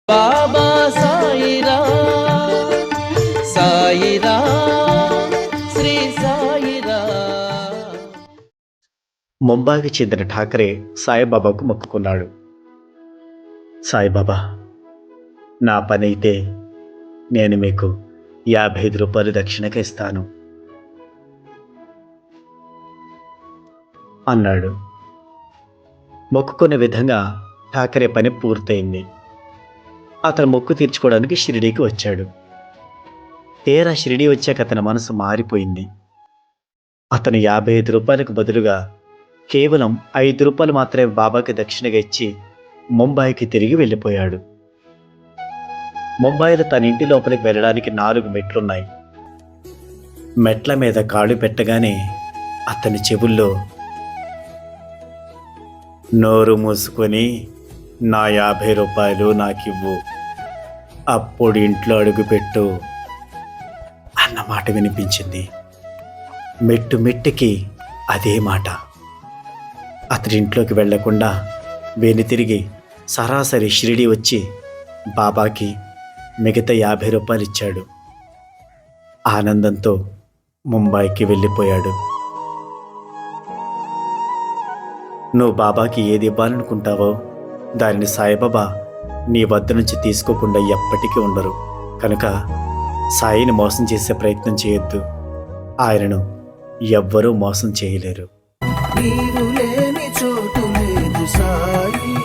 బాబా సాయిరా సాయిరా శ్రీ సాయిరా. ముంబాయికి చెందిన ఠాకరే సాయిబాబాకు మొక్కుకున్నాడు. సాయిబాబా, నా పని అయితే నేను మీకు 55 రూపాయలు దక్షిణగా ఇస్తాను అన్నాడు. మొక్కుకునే విధంగా ఠాకరే పని పూర్తయింది. అతను మొక్కు తీర్చుకోవడానికి షిరిడీకి వచ్చాడు. తీరా షిరిడీ వచ్చాక అతని మనసు మారిపోయింది. అతను 55 రూపాయలకు బదులుగా కేవలం 5 రూపాయలు మాత్రమే బాబాకి దక్షిణగా ఇచ్చి ముంబాయికి తిరిగి వెళ్ళిపోయాడు. ముంబాయిలో తన ఇంటి లోపలికి వెళ్ళడానికి 4 మెట్లున్నాయి. మెట్ల మీద కాళ్ళు పెట్టగానే అతని చెవుల్లో, నోరు మూసుకొని నా 50 రూపాయలు నాకివ్వు, అప్పుడు ఇంట్లో అడుగుపెట్టు అన్న మాట వినిపించింది. మెట్టు మెట్టుకి అదే మాట. అతడి ఇంట్లోకి వెళ్లకుండా తిరిగి సరాసరి షిరిడీ వచ్చి బాబాకి మిగతా 50 రూపాయలు ఇచ్చాడు. ఆనందంతో ముంబాయికి వెళ్ళిపోయాడు. నువ్వు బాబాకి ఏది ఇవ్వాలనుకుంటావో దానిని సాయిబాబా నీ వద్ద నుంచి తీసుకోకుండా ఎప్పటికీ ఉండరు. కనుక సాయిని మోసం చేసే ప్రయత్నం చేయొద్దు. ఆయనను ఎవ్వరూ మోసం చేయలేరు. నీవు లేని చోటు లేదు సాయి.